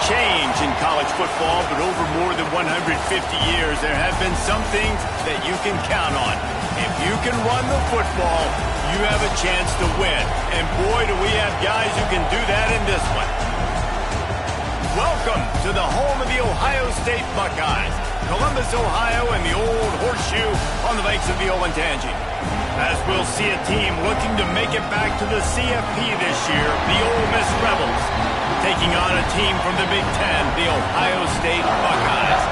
change in college football, but over more than 150 years, there have been some things that you can count on. If you can run the football, you have a chance to win. And boy, do we have guys who can do that in this one. Welcome to the home of the Ohio State Buckeyes, Columbus, Ohio, and the old horseshoe on the banks of the Ncaa. As we'll see a team looking to make it back to the CFP this year, the Ole Miss Rebels, taking on a team from the Big Ten, the Ohio State Buckeyes.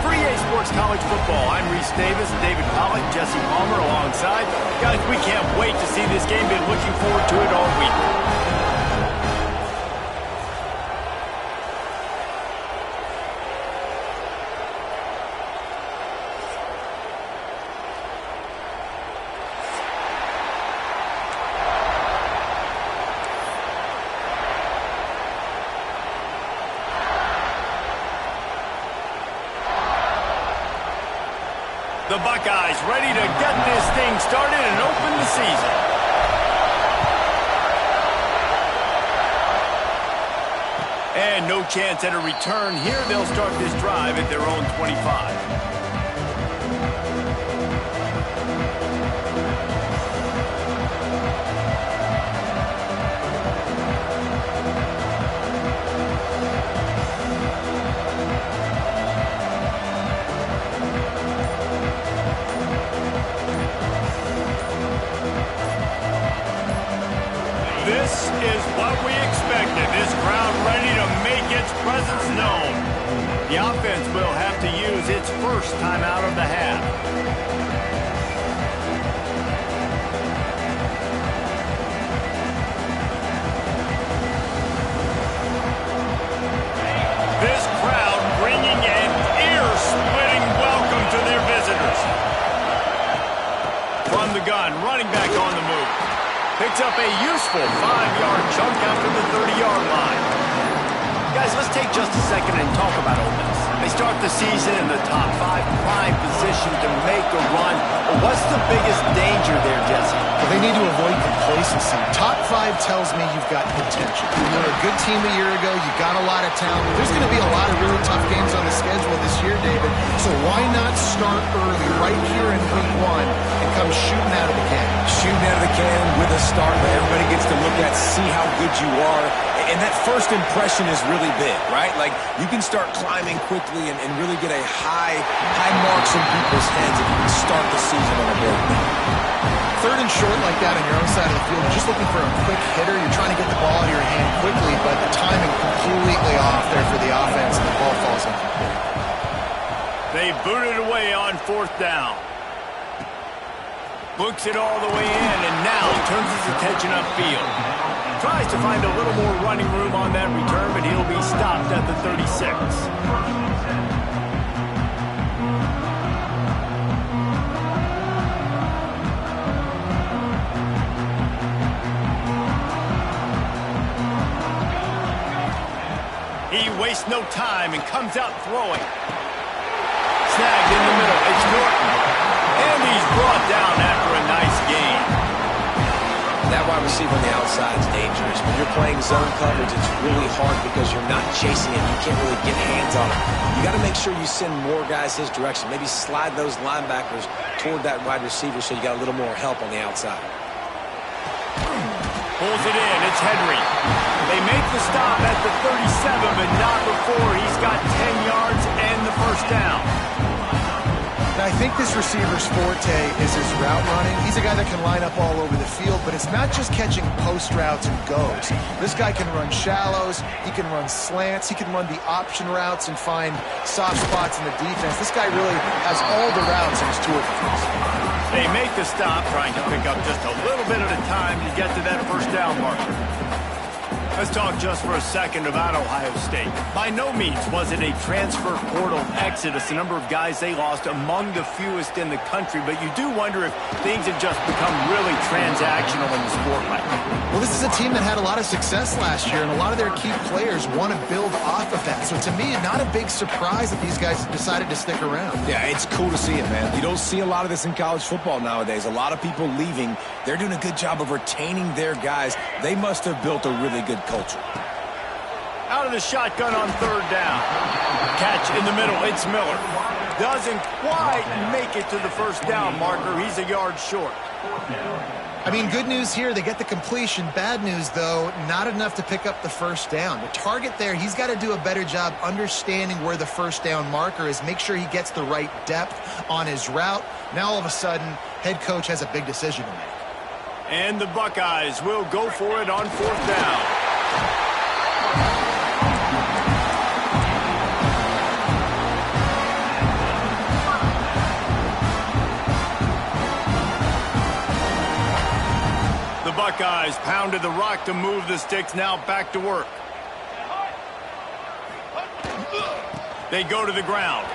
For EA Sports College Football, I'm Reese Davis, David Pollack, Jesse Palmer alongside. Guys, we can't wait to see this game. Been looking forward to it all week. The Buckeyes ready to get this thing started and open the season. And no chance at a return here. They'll start this drive at their own 25. This is what we expected. This crowd ready to make its presence known. The offense will have to use its first time out of the half. This crowd bringing an ear-splitting welcome to their visitors. From the gun, running back on the move. Picks up a useful 5-yard chunk after the 30-yard line. Guys, let's take just a second and talk about Ole Miss. They start the season in the top 5, prime position to make a run. What's the biggest danger there, Jesse? Well, they need to avoid complacency. Top 5 tells me you've got potential. You were a good team a year ago. You got a lot of talent. There's going to be a lot of really tough games on the schedule this year, David. So why not start early right here in week 1 and come shooting out of the cannon? Shooting out of the cannon with a start that everybody gets to look at, see how good you are. And that first impression is really big, right? Like, you can start climbing quickly and really get a high marks in people's heads if you can start the season on a great note. Third and short like that on your own side of the field, you're just looking for a quick hitter. You're trying to get the ball out of your hand quickly, but the timing completely off there for the offense, and the ball falls incomplete. They boot it away on 4th down. Books it all the way in, and now turns his attention upfield. Tries to find a little more running room on that return, but he'll be stopped at the 36. He wastes no time and comes out throwing. Snagged in the middle. It's Norton. And he's brought down after a nice gain. That wide receiver on the outside is dangerous. When you're playing zone coverage, it's really hard because you're not chasing it. You can't really get hands on it. You got to make sure you send more guys his direction. Maybe slide those linebackers toward that wide receiver so you got a little more help on the outside. Pulls it in. It's Henry. They make the stop at the 37, but not before he's got 10 yards and the first down. Now, I think this receiver's forte is his route running. He's a guy that can line up all over the field, but it's not just catching post routes and goes. This guy can run shallows, he can run slants, he can run the option routes and find soft spots in the defense. This guy really has all the routes in his toolbox. They make the stop, trying to pick up just a little bit at a time to get to that first down marker. Let's talk just for a second about Ohio State. By no means was it a transfer portal exodus, the number of guys they lost among the fewest in the country, but you do wonder if things have just become really transactional in the sport right now. Well, this is a team that had a lot of success last year, and a lot of their key players want to build off of that. So to me, not a big surprise that these guys decided to stick around. Yeah, it's cool to see it, man. You don't see a lot of this in college football nowadays. A lot of people leaving. They're doing a good job of retaining their guys. They must have built a really good culture. Out of the shotgun on third down. Catch in the middle. It's Miller. Doesn't quite make it to the first down marker. He's a yard short. I mean, good news here. They get the completion. Bad news, though, not enough to pick up the first down. The target there, he's got to do a better job understanding where the first down marker is. Make sure he gets the right depth on his route. Now, all of a sudden, head coach has a big decision to make. And the Buckeyes will go for it on fourth down. The Buckeyes pounded the rock to move the sticks, now back to work. They go to the ground.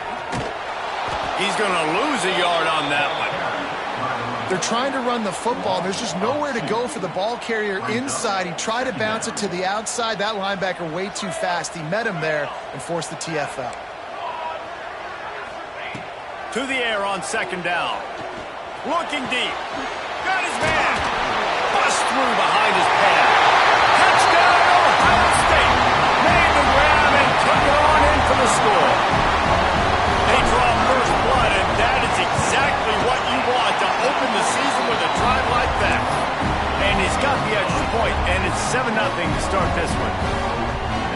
He's going to lose a yard on that one. They're trying to run the football. There's just nowhere to go for the ball carrier inside. He tried to bounce it to the outside. That linebacker way too fast. He met him there and forced the TFL. To the air on second down. Looking deep. Got his man. Bust through behind his pad. Touchdown, Ohio State. Made the grab and took it on in for the score. They draw first blood, and that is exactly what you want to open the season with a drive like that. And he's got the extra point, and it's 7-0 to start this one.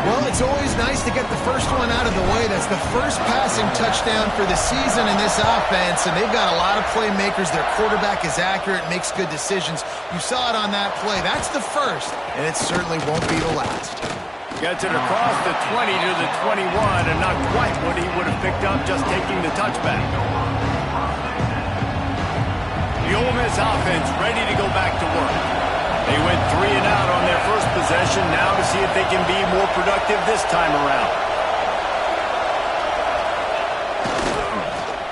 Well, it's always nice to get the first one out of the way. That's the first passing touchdown for the season in this offense, and they've got a lot of playmakers. Their quarterback is accurate, makes good decisions. You saw it on that play. That's the first, and it certainly won't be the last. Gets it across the 20 to the 21, and not quite what he would have picked up just taking the touchback. The Ole Miss offense ready to go back to work. They went 3 and out on their first possession, now to see if they can be more productive this time around.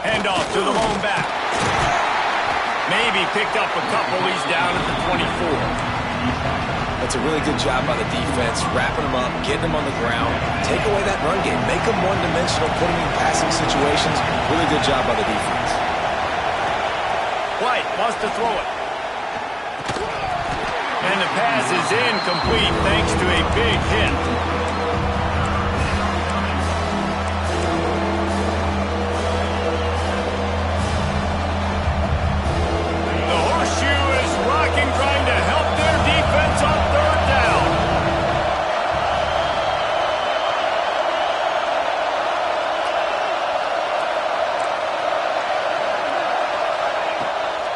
Handoff to the lone back. Maybe picked up a couple. He's down at the 24. That's a really good job by the defense, wrapping them up, getting them on the ground. Take away that run game. Make them one-dimensional, put them in passing situations. Really good job by the defense. White wants to throw it. And the pass is incomplete thanks to a big hit. The horseshoe is rocking, trying to help their defense on third down.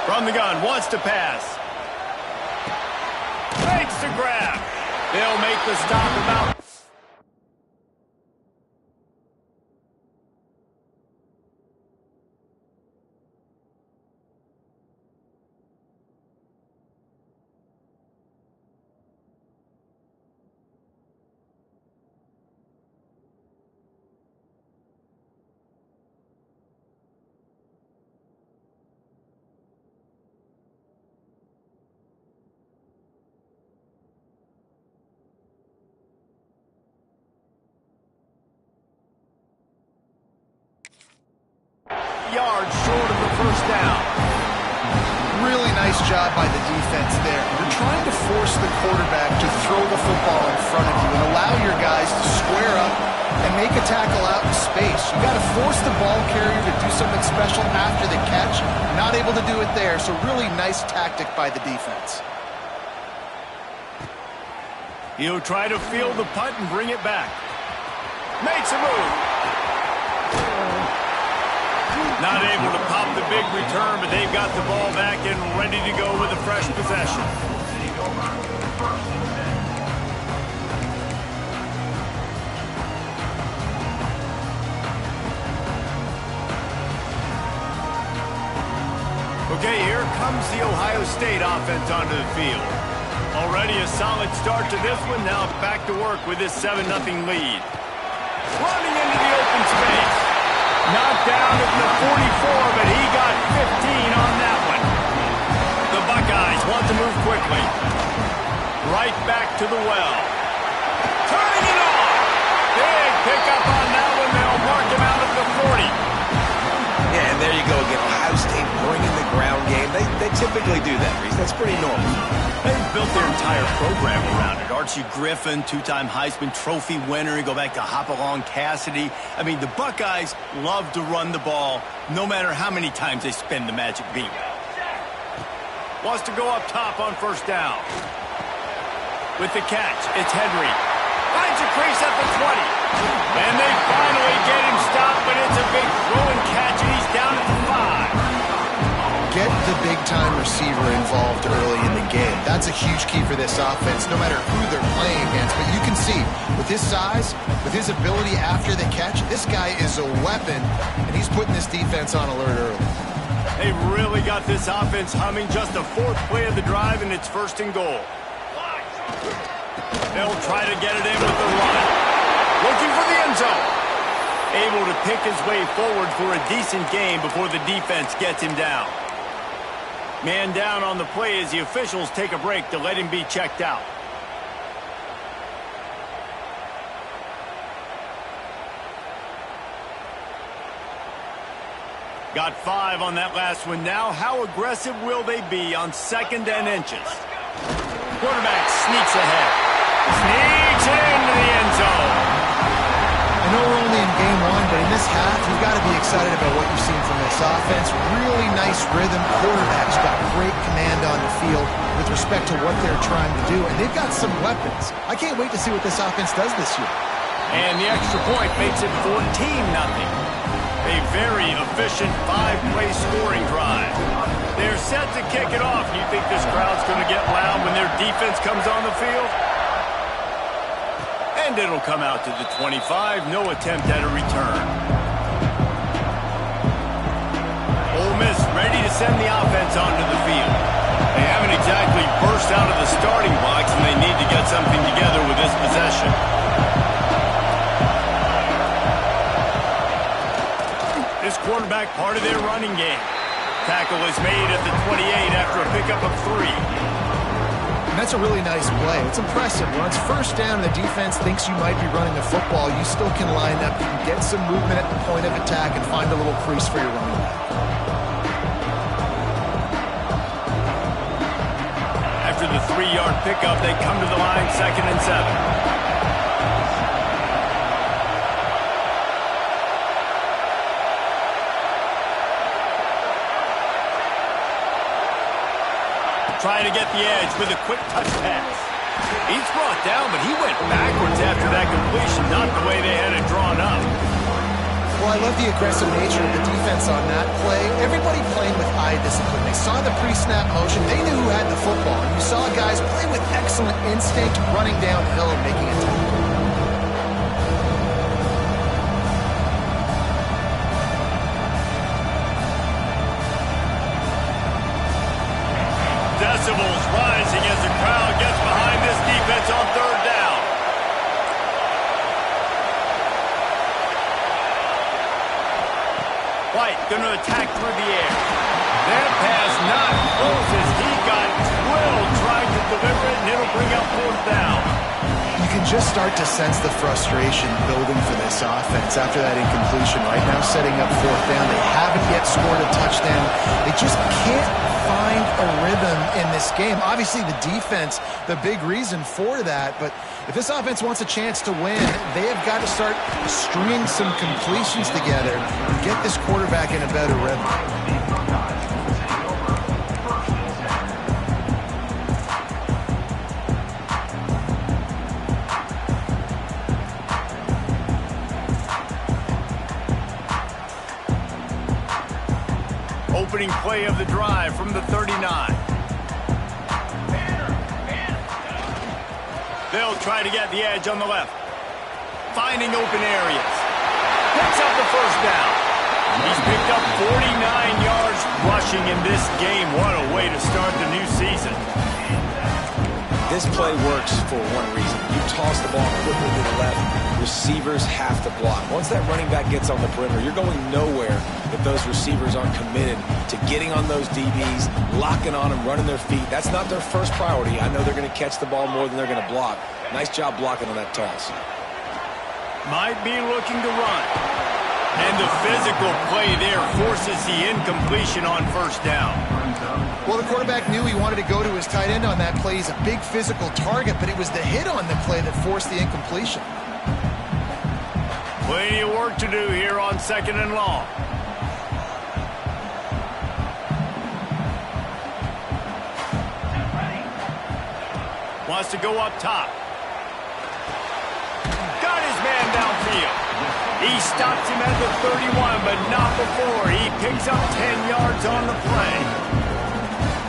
From the gun, wants to pass. Makes the grab. They'll make the stop about. Yards short of the first down. Really nice job by the defense there. You're trying to force the quarterback to throw the football in front of you and allow your guys to square up and make a tackle out in space. You got to force the ball carrier to do something special after the catch. Not able to do it there, so really nice tactic by the defense. He'll try to field the punt and bring it back. Makes a move. Not able to pop the big return, but they've got the ball back and ready to go with a fresh possession. Okay, here comes the Ohio State offense onto the field. Already a solid start to this one, now back to work with this 7-0 lead. Running into the open space. Knocked down at the 44, but he got 15 on that one. The Buckeyes want to move quickly. Right back to the well. Turning it on. Big pickup on that one. They'll mark him out at the 40. Yeah, and there you go again. Ohio State bringing the ground game. They typically do that, Reese. That's pretty normal. They built their entire program around it. Archie Griffin, two-time Heisman Trophy winner. You go back to Hopalong Cassidy. I mean, the Buckeyes love to run the ball no matter how many times they spin the magic beat. Wants to go up top on first down. With the catch, it's Henry. Finds a crease at the 20. And they finally get him stopped, but it's a big throwing catch, and he's down at the 5. Get the big-time receiver involved early in the game. That's a huge key for this offense, no matter who they're playing against. But you can see, with his size, with his ability after the catch, this guy is a weapon, and he's putting this defense on alert early. They really got this offense humming. Just the fourth play of the drive, and it's first and goal. They'll try to get it in with the run. Looking for the end zone. Able to pick his way forward for a decent game before the defense gets him down. Man down on the play as the officials take a break to let him be checked out. Got 5 on that last one now. How aggressive will they be on 2nd and inches? Quarterback sneaks ahead. Sneaks it into the end zone. I know we're only in game 1, but in this half, you've got to be excited about what you've seen from this offense. Really nice rhythm. Quarterback's got great command on the field with respect to what they're trying to do, and they've got some weapons. I can't wait to see what this offense does this year. And the extra point makes it 14-0. A very efficient 5-play scoring drive. They're set to kick it off. You think this crowd's going to get loud when their defense comes on the field? And it'll come out to the 25. No attempt at a return. Ole Miss ready to send the offense onto the field. They haven't exactly burst out of the starting blocks, and they need to get something together with this possession. This quarterback part of their running game. Tackle is made at the 28 after a pickup of 3. And that's a really nice play. It's impressive. When it's first down and the defense thinks you might be running the football, you still can line up. You can get some movement at the point of attack and find a little crease for your running back. After the 3-yard pickup, they come to the line 2nd and 7. Trying to get the edge with a quick touch pass. He's brought down, but he went backwards after that completion, not the way they had it drawn up. Well, I love the aggressive nature of the defense on that play. Everybody playing with eye discipline. They saw the pre-snap motion. They knew who had the football. And you saw guys play with excellent instinct, running downhill and making a tackle. Decibels rising as the crowd gets behind this defense on 3rd down. White going to attack through the air. That pass not close as he got drilled trying to deliver it, and it'll bring up 4th down. You can just start to sense the frustration building for this offense after that incompletion. Right now, setting up 4th down. They haven't yet scored a touchdown. They just can't find a rhythm in this game. Obviously, the defense, the big reason for that. But if this offense wants a chance to win, they have got to start stringing some completions together and get this quarterback in a better rhythm. Opening play of the drive from the 39. They'll try to get the edge on the left. Finding open areas. Picks up the 1st down. He's picked up 49 yards rushing in this game. What a way to start the new season. This play works for one reason. You toss the ball quickly to the left, receivers have to block. Once that running back gets on the perimeter, you're going nowhere if those receivers aren't committed to getting on those DBs, locking on them, running their feet. That's not their first priority. I know they're going to catch the ball more than they're going to block. Nice job blocking on that toss. Might be looking to run. And the physical play there forces the incompletion on first down. Well, the quarterback knew he wanted to go to his tight end on that play. He's a big physical target, but it was the hit on the play that forced the incompletion. Plenty of work to do here on 2nd and long. Wants to go up top. Got his man downfield. He stops him at the 31, but not before. He picks up 10 yards on the play.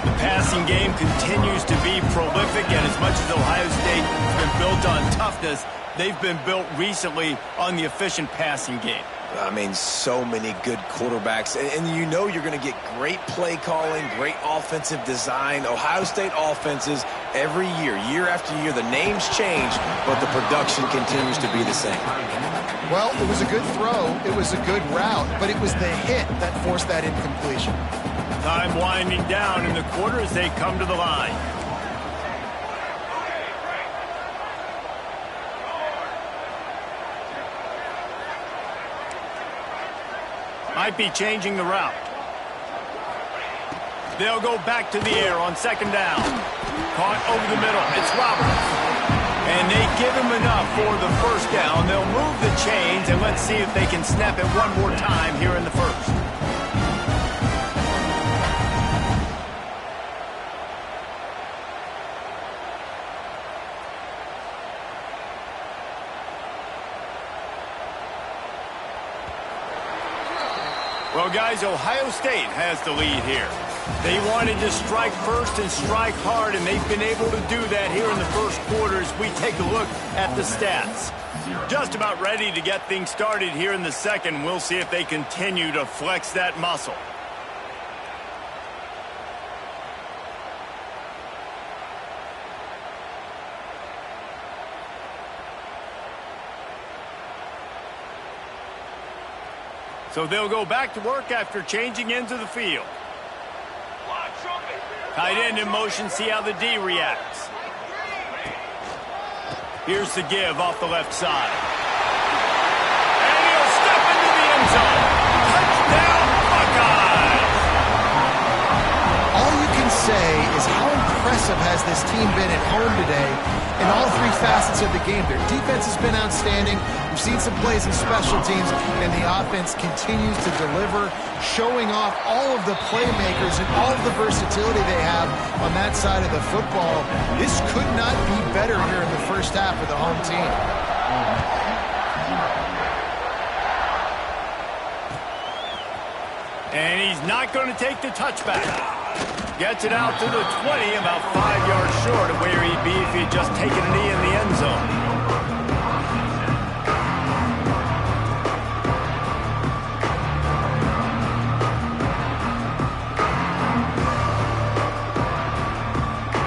The passing game continues to be prolific, and as much as Ohio State has been built on toughness, they've been built recently on the efficient passing game. I mean, so many good quarterbacks. And you know you're going to get great play calling, great offensive design. Ohio State offenses, every year, year after year, the names change, but the production continues to be the same. Well, it was a good throw. It was a good route, but it was the hit that forced that incompletion. Time winding down in the quarter as they come to the line. Might be changing the route. They'll go back to the air on 2nd down. Caught over the middle. It's Roberts. And they give him enough for the first down. They'll move the chains, and let's see if they can snap it one more time here in the first. Well, guys, Ohio State has the lead here. They wanted to strike first and strike hard, and they've been able to do that here in the first quarter as we take a look at the stats. Just about ready to get things started here in the second. We'll see if they continue to flex that muscle. So they'll go back to work after changing into the field. Tight end in motion, see how the D reacts. Here's the give off the left side. And he'll step into the end zone. Touchdown, Buckeyes! All you can say is how impressive has this team been at home today in all three facets of the game. Their defense has been outstanding. We've seen some plays in special teams, and the offense continues to deliver, showing off all of the playmakers and all of the versatility they have on that side of the football. This could not be better here in the first half of the home team. And he's not going to take the touchback. Gets it out to the 20, about 5 yards short of where he'd be if he had just taken a knee in the end zone.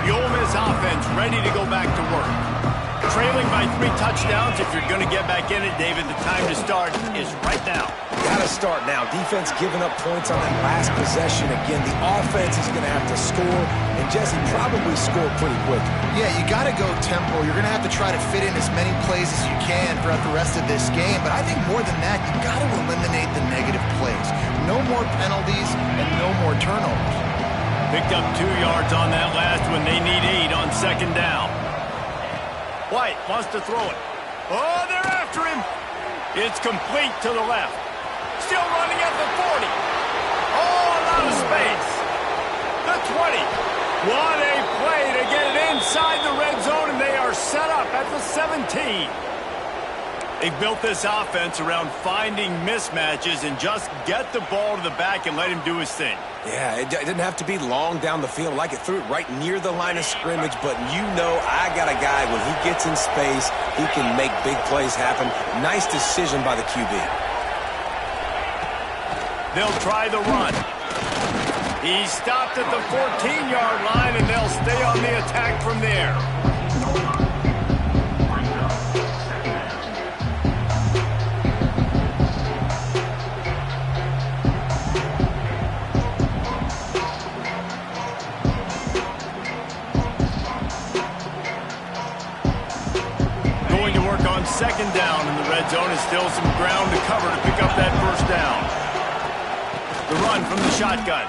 The Ole Miss offense ready to go back to work. Trailing by 3 touchdowns. If you're going to get back in it, David, the time to start is right now. Got to start now. Defense giving up points on that last possession. Again, the offense is going to have to score, and Jesse probably score pretty quick. Yeah, you got to go tempo. You're going to have to try to fit in as many plays as you can throughout the rest of this game. But I think more than that, you got to eliminate the negative plays. No more penalties and no more turnovers. Picked up 2 yards on that last one. They need 8 on 2nd down. White wants to throw it. Oh, they're after him. It's complete to the left. Still running at the 40. Oh, a lot of space. The 20. What a play to get it inside the red zone, and they are set up at the 17. They've built this offense around finding mismatches and just get the ball to the back and let him do his thing. Yeah, it didn't have to be long down the field. Like it threw it right near the line of scrimmage, but you know I got a guy, when he gets in space, he can make big plays happen. Nice decision by the QB. They'll try the run. He stopped at the 14-yard line, and they'll stay on the attack from there. Going to work on 2nd down in the red zone, and still some ground to cover to pick up that first The run from the shotgun.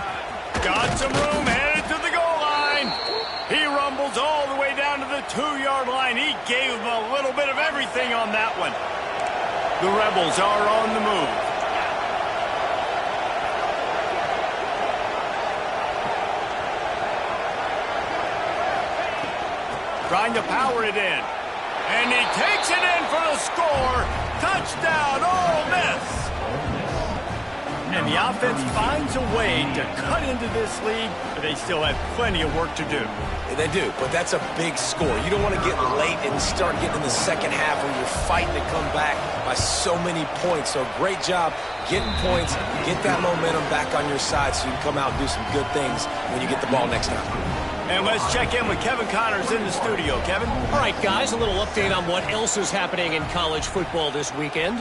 Got some room, headed to the goal line. He rumbles all the way down to the 2-yard line. He gave him a little bit of everything on that one. The Rebels are on the move. Trying to power it in. And he takes it in for the score. Touchdown, Ole Miss. And the offense finds a way to cut into this lead, but they still have plenty of work to do. They do, but that's a big score. You don't want to get late and start getting in the second half where you're fighting to come back by so many points. So great job getting points, get that momentum back on your side so you can come out and do some good things when you get the ball next time. And let's check in with Kevin Connors in the studio. Kevin? All right, guys, a little update on what else is happening in college football this weekend.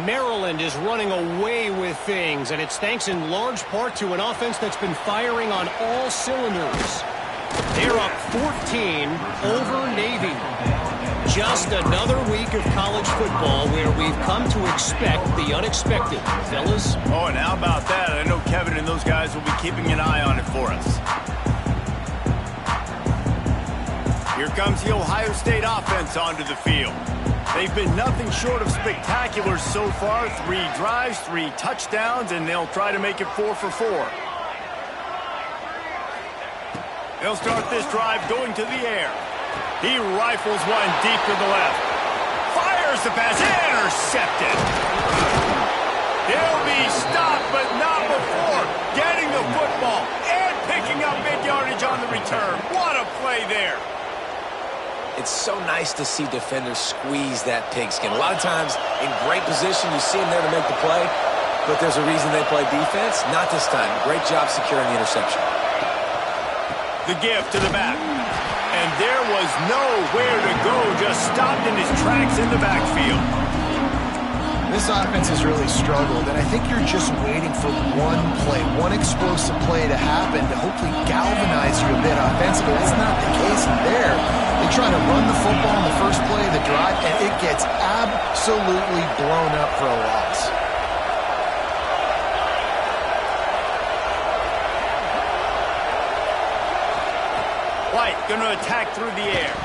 Maryland is running away with things, and it's thanks in large part to an offense that's been firing on all cylinders. They're up 14 over Navy. Just another week of college football where we've come to expect the unexpected, fellas. Oh, and how about that? I know Kevin and those guys will be keeping an eye on it for us. Here comes the Ohio State offense onto the field. They've been nothing short of spectacular so far. 3 drives, 3 touchdowns, and they'll try to make it 4 for 4. They'll start this drive going to the air. He rifles one deep to the left. Fires the pass, intercepted. He'll be stopped, but not before getting the football and picking up mid-yardage on the return. What a play there. It's so nice to see defenders squeeze that pigskin. A lot of times, in great position, you see them there to make the play, but there's a reason they play defense. Not this time. Great job securing the interception. The give to the back. And there was nowhere to go, just stopped in his tracks in the backfield. This offense has really struggled, and I think you're just waiting for one play, one explosive play to happen to hopefully galvanize you a bit offensively. That's not the case there. They try to run the football in the first play of the drive, and it gets absolutely blown up for a loss. White going to attack through the air.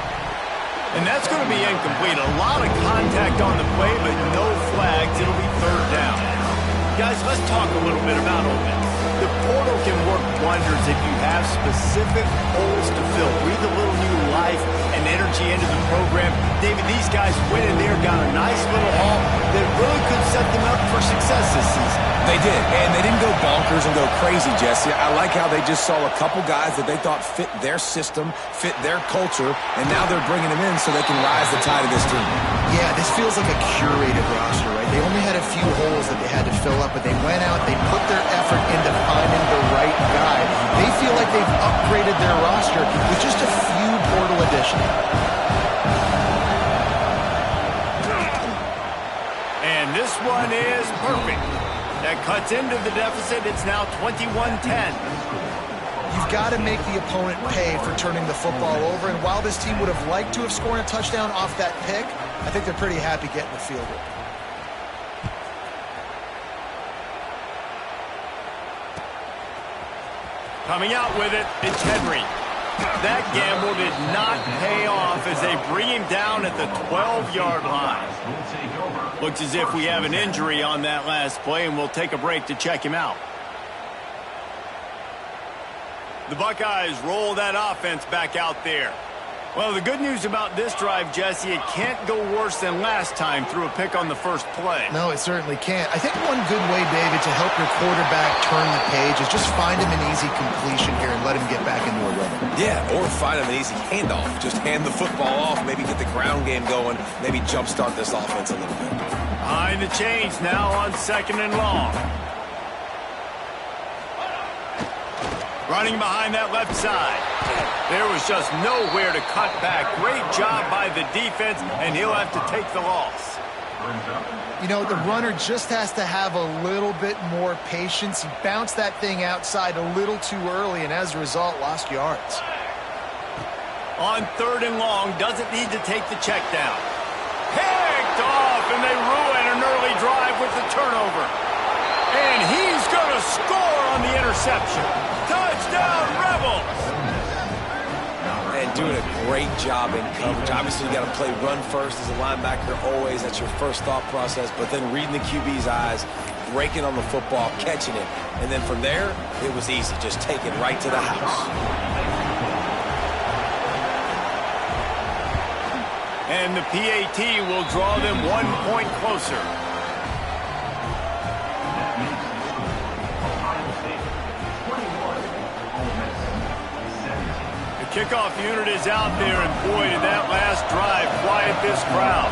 And that's going to be incomplete. A lot of contact on the play, but no flags. It'll be 3rd down. Guys, let's talk a little bit about Ole Miss. The portal can work wonders if you have specific holes to fill. Breathe a little new life and energy into the program. David, these guys went in there, got a nice little haul that really could set them up for success this season. They did, and they didn't go bonkers and go crazy, Jesse. I like how they just saw a couple guys that they thought fit their system, fit their culture, and now they're bringing them in so they can rise the tide of this team. Yeah, this feels like a curated roster, right? They only had a few holes that they had to fill up, but they went out, they put their effort into finding the right guy. They feel like they've upgraded their roster with just a few portal additions. And this one is perfect. That cuts into the deficit. It's now 21-10. You've got to make the opponent pay for turning the football over, and while this team would have liked to have scored a touchdown off that pick, I think they're pretty happy getting the field goal. Coming out with it, it's Henry. That gamble did not pay off as they bring him down at the 12-yard line. Looks as if we have an injury on that last play, and we'll take a break to check him out. The Buckeyes roll that offense back out there. Well, the good news about this drive, Jesse, it can't go worse than last time through a pick on the first play. No, it certainly can't. I think one good way, David, to help your quarterback turn the page is just find him an easy completion here and let him get back into a rhythm. Yeah, or find him an easy handoff. Just hand the football off, maybe get the ground game going, maybe jumpstart this offense a little bit. Behind the chains now on 2nd and long. Running behind that left side. There was just nowhere to cut back. Great job by the defense, and he'll have to take the loss. You know, the runner just has to have a little bit more patience. He bounced that thing outside a little too early, and as a result, lost yards. On 3rd and long, doesn't need to take the check down. Picked off, and they ruin an early drive with the turnover. And he's going to score on the interception. Touchdown, Rebels! And doing a great job in coverage. Obviously, you got to play run first as a linebacker always. That's your first thought process. But then reading the QB's eyes, breaking on the football, catching it. And then from there, it was easy. Just take it right to the house. And the PAT will draw them 1 point closer. The kickoff unit is out there, and boy, did that last drive quiet this crowd.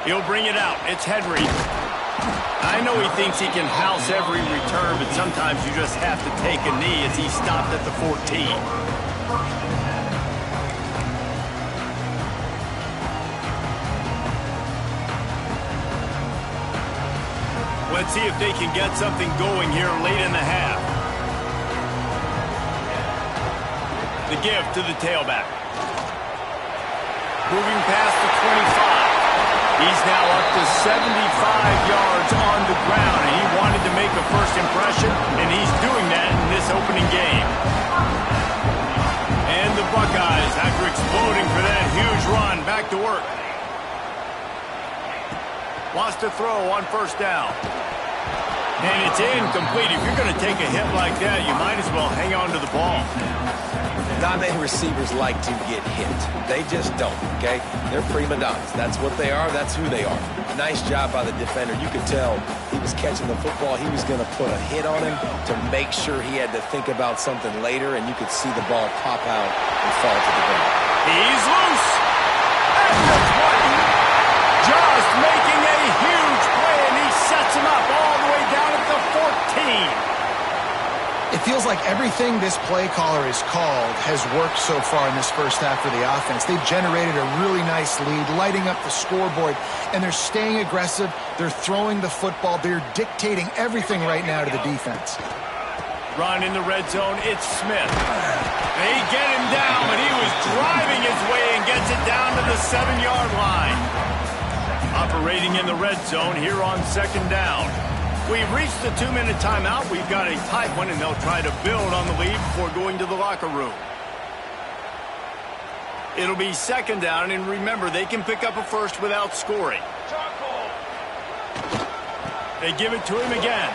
He'll bring it out. It's Henry. I know he thinks he can house every return, but sometimes you just have to take a knee as he stopped at the 14. Let's see if they can get something going here late in the half. The give to the tailback. Moving past the 25. He's now up to 75 yards on the ground, and he wanted to make a first impression, and he's doing that in this opening game. And the Buckeyes, after exploding for that huge run, back to work. Wants to throw on first down. And it's incomplete. If you're going to take a hit like that, you might as well hang on to the ball. Not many receivers like to get hit. They just don't, okay? They're prima donnas. That's what they are. That's who they are. Nice job by the defender. You could tell he was catching the football. He was going to put a hit on him to make sure he had to think about something later, and you could see the ball pop out and fall to the ground. He's loose. At the 20. Just making a huge play, and he sets him up all the way down at the 14. It feels like everything this play caller has called has worked so far in this first half for the offense. They've generated a really nice lead, lighting up the scoreboard, and they're staying aggressive. They're throwing the football. They're dictating everything right now to the defense. Run in the red zone. It's Smith. They get him down, but he was driving his way and gets it down to the 7-yard line. Operating in the red zone here on second down. We've reached the 2-minute timeout. We've got a tight one, and they'll try to build on the lead before going to the locker room. It'll be second down, and remember, they can pick up a first without scoring. They give it to him again.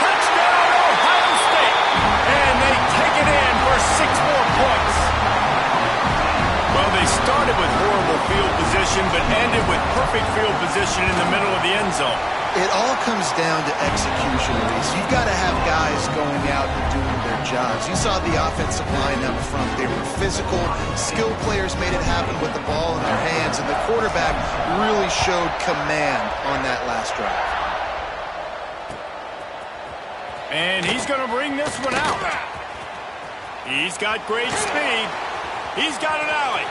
Touchdown, Ohio State! And they take it in for 6 more points. Well, they started with horrible field position, but ended with perfect field position in the middle of the end zone. It all comes down to execution, Reese. You've got to have guys going out and doing their jobs. You saw the offensive line up front. They were physical. Skilled players made it happen with the ball in their hands, and the quarterback really showed command on that last drive. And he's going to bring this one out. He's got great speed. He's got an alley.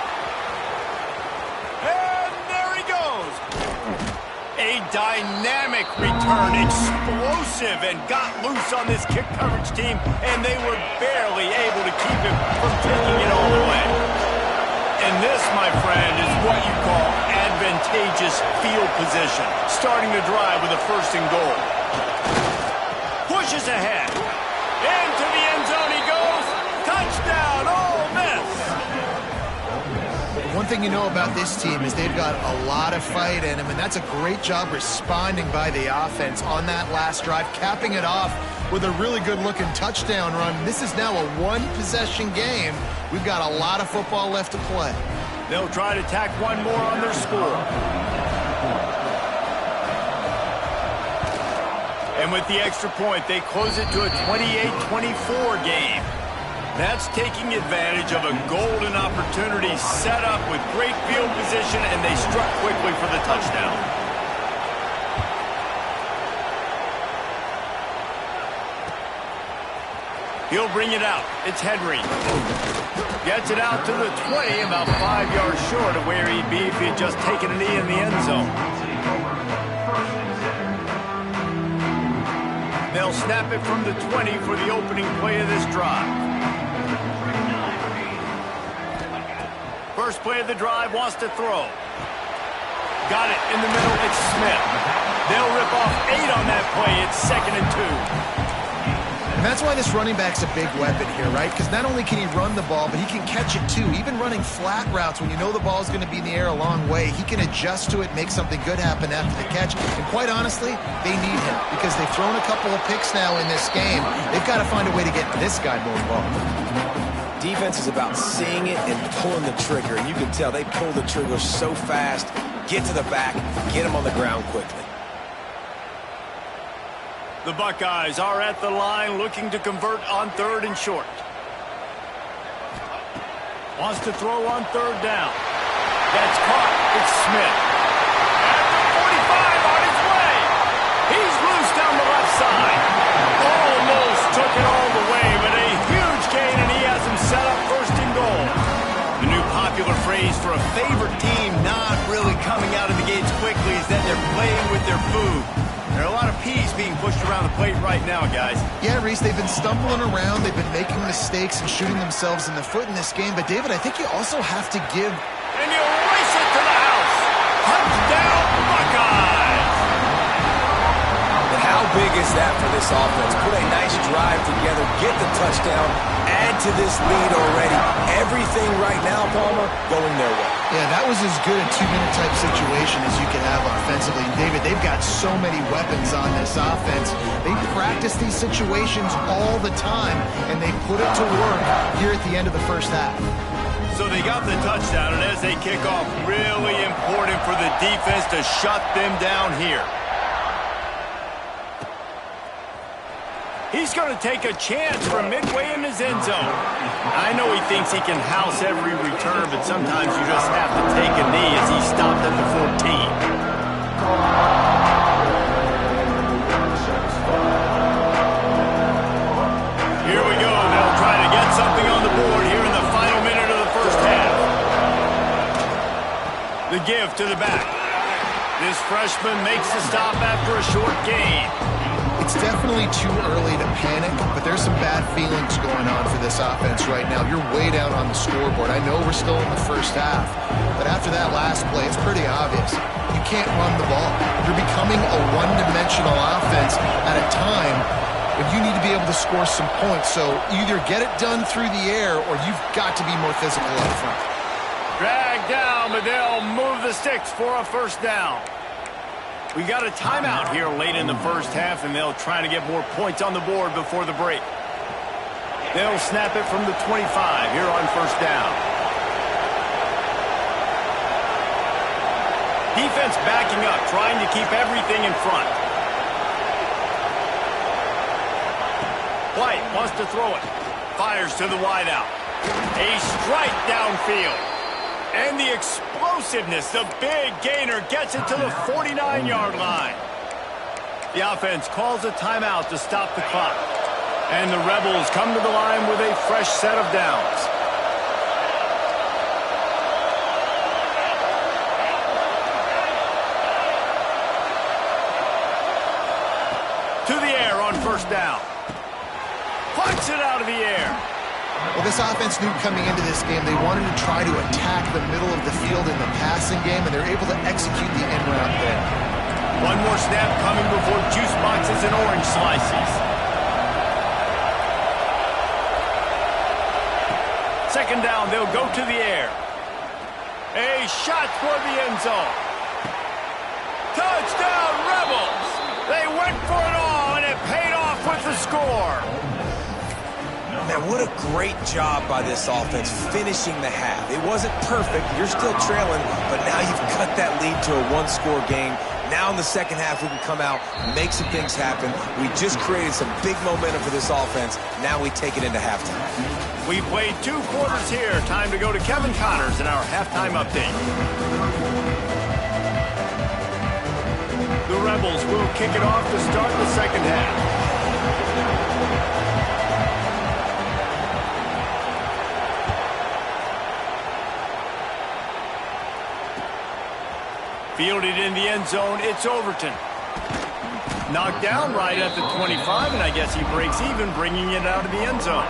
And there he goes. A dynamic return, explosive, and got loose on this kick coverage team, and they were barely able to keep him from taking it all the way. And this, my friend, is what you call advantageous field position. Starting the drive with a first and goal. Pushes ahead. Into the end zone he goes. Touchdown, Ole Miss. One thing you know about this team is they've got a lot of fight in them, and that's a great job responding by the offense on that last drive, capping it off with a really good-looking touchdown run. This is now a one-possession game. We've got a lot of football left to play. They'll try to tack one more on their score. And with the extra point, they close it to a 28-24 game. That's taking advantage of a golden opportunity set up with great field position, and they struck quickly for the touchdown. He'll bring it out. It's Henry. Gets it out to the 20, about 5 yards short of where he'd be if he had just taken a knee in the end zone. They'll snap it from the 20 for the opening play of this drive. First play of the drive, wants to throw. Got it in the middle, it's Smith. They'll rip off 8 on that play. It's 2nd and 2. And that's why this running back's a big weapon here, right? Because not only can he run the ball, but he can catch it too. Even running flat routes when you know the ball's going to be in the air a long way, he can adjust to it, make something good happen after the catch. And quite honestly, they need him because they've thrown a couple of picks now in this game. They've got to find a way to get this guy more involved. Defense is about seeing it and pulling the trigger. And you can tell they pull the trigger so fast, get to the back, get him on the ground quickly. The Buckeyes are at the line looking to convert on 3rd and short. Wants to throw on 3rd down. That's caught. It's Smith. At the 45 on his way. He's loose down the left side. Almost took it all the way, but a huge gain, and he has him set up 1st and goal. The new popular phrase for a favorite team not really coming out of the gates quickly is that they're playing with their food. There are a lot of peas being pushed around the plate right now, guys. Yeah, Reese, they've been stumbling around. They've been making mistakes and shooting themselves in the foot in this game. But, David, I think you also have to give... And you race it to the house. Touchdown, Buckeyes! But how big is that for this offense? Put a nice drive together, get the touchdown, add to this lead already. Everything right now, Palmer, going their way. Yeah, that was as good a 2-minute type situation as you can have offensively. And David, they've got so many weapons on this offense. They practice these situations all the time, and they put it to work here at the end of the first half. So they got the touchdown, and as they kick off, really important for the defense to shut them down here. He's going to take a chance from midway in his end zone. I know he thinks he can house every return, but sometimes you just have to take a knee as he stopped at the 14. Here we go. They'll try to get something on the board here in the final minute of the first half. The give to the back. This freshman makes the stop after a short gain. It's definitely too early to panic, but there's some bad feelings going on for this offense right now. You're way down on the scoreboard. I know we're still in the first half, but after that last play, it's pretty obvious. You can't run the ball. You're becoming a one-dimensional offense at a time when you need to be able to score some points. So either get it done through the air or you've got to be more physical up front. Drag down, but they'll move the sticks for a first down. We got a timeout here late in the first half, and they'll try to get more points on the board before the break. They'll snap it from the 25 here on first down. Defense backing up, trying to keep everything in front. White wants to throw it. Fires to the wideout. A strike downfield. And the explosiveness, the big gainer gets it to the 49-yard line. The offense calls a timeout to stop the clock. And the Rebels come to the line with a fresh set of downs. To the air on first down. Punts it out of the air. Well, this offense knew coming into this game they wanted to try to attack the middle of the field in the passing game, and they're able to execute the end route there. One more snap coming before juice boxes and orange slices. Second down, they'll go to the air. A shot toward the end zone. Touchdown, Rebels! They went for it all, and it paid off with the score. Man, what a great job by this offense finishing the half. It wasn't perfect. You're still trailing, but now you've cut that lead to a one-score game. Now in the second half, we can come out, make some things happen. We just created some big momentum for this offense. Now we take it into halftime. We played 2 quarters here. Time to go to Kevin Connors in our halftime update. The Rebels will kick it off to start the second half. Fielded in the end zone, it's Overton. Knocked down right at the 25, and I guess he breaks even, bringing it out of the end zone.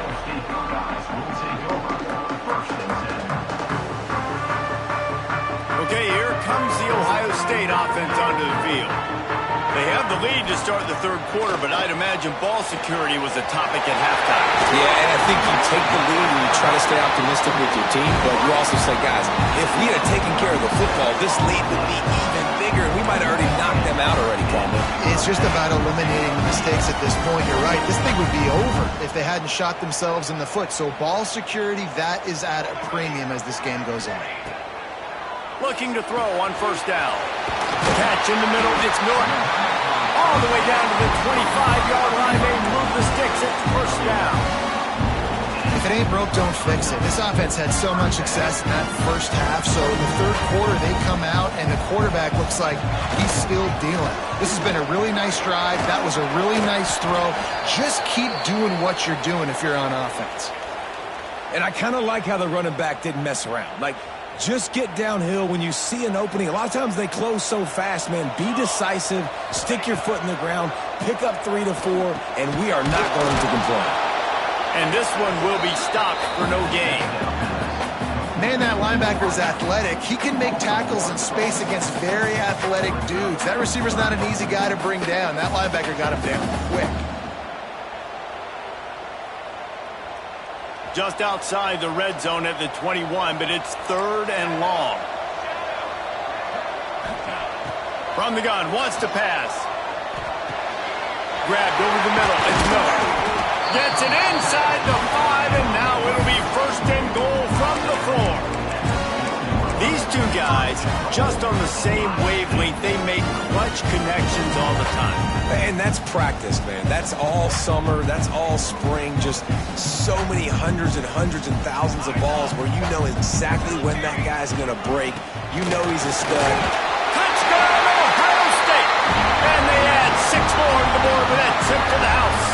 Okay, here comes the Ohio State offense onto the field. They have the lead to start the third quarter, but I'd imagine ball security was a topic at halftime. Yeah, and I think you take the lead and you try to stay optimistic with your team, but you also say, guys, if we had taken care of the football, this lead would be even bigger, and we might have already knocked them out already, Coleman. It's just about eliminating the mistakes at this point. You're right. This thing would be over if they hadn't shot themselves in the foot. So ball security, that is at a premium as this game goes on. Looking to throw on first down. Catch in the middle. It's Miller. All the way down to the 25-yard line. They move the sticks. It's first down. If it ain't broke, don't fix it. This offense had so much success in that first half. So in the third quarter, they come out, and the quarterback looks like he's still dealing. This has been a really nice drive. That was a really nice throw. Just keep doing what you're doing if you're on offense. And I kind of like how the running back didn't mess around. Like, just get downhill when you see an opening. A lot of times they close so fast, man. Be decisive, stick your foot in the ground, pick up 3 to 4, and we are not going to complain. And this one will be stopped for no gain. Man, that linebacker is athletic. He can make tackles in space against very athletic dudes. That receiver's not an easy guy to bring down. That linebacker got him down quick. Just outside the red zone at the 21, but it's third and long. From the gun, wants to pass. Grabbed over the middle. It's Miller. Gets it inside the 5, and now it'll be first and goal from the 4. These two guys, just on the same wavelength, they make clutch connections all the time. And that's practice, man. That's all summer. That's all spring. Just so many hundreds and thousands of balls where you know exactly when that guy's going to break. You know he's a stud. Touchdown, Ohio State! And they add 6 more to the board with that tip to the house.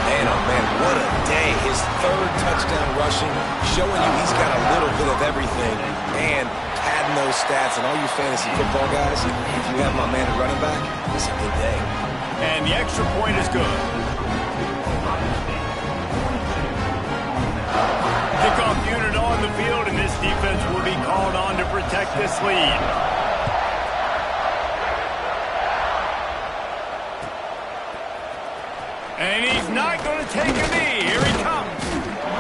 Man, oh man, what a day. His third touchdown rushing, showing you he's got a little bit of everything. And padding those stats, and all you fantasy football guys, if you have my man at running back, it's a good day. And the extra point is good. Kickoff unit on the field, and this defense will be called on to protect this lead. And he's not going to take a knee. Here he comes.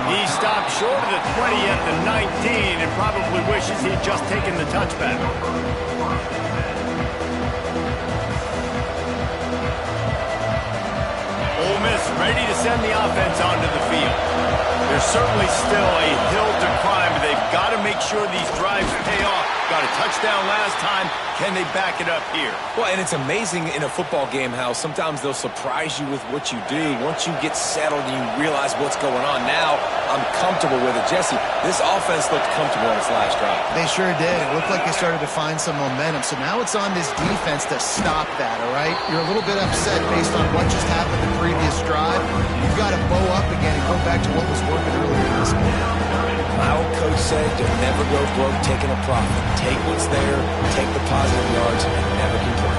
He stopped short of the 20 at the 19 and probably wishes he'd just taken the touchback. Ole Miss ready to send the offense onto the field. There's certainly still a hill to climb, but they've got to make sure these drives pay off. Got a touchdown last time. Can they back it up here? Well, and it's amazing in a football game how sometimes they'll surprise you with what you do. Once you get settled and you realize what's going on, now I'm comfortable with it. Jesse, this offense looked comfortable on its last drive. They sure did. It looked like they started to find some momentum. So now it's on this defense to stop that, all right? You're a little bit upset based on what just happened the previous drive. You've got to bow up again and go back to what was working earlier this game. My old coach said to never go broke taking a profit. Take what's there, take the positive yards, and never complain.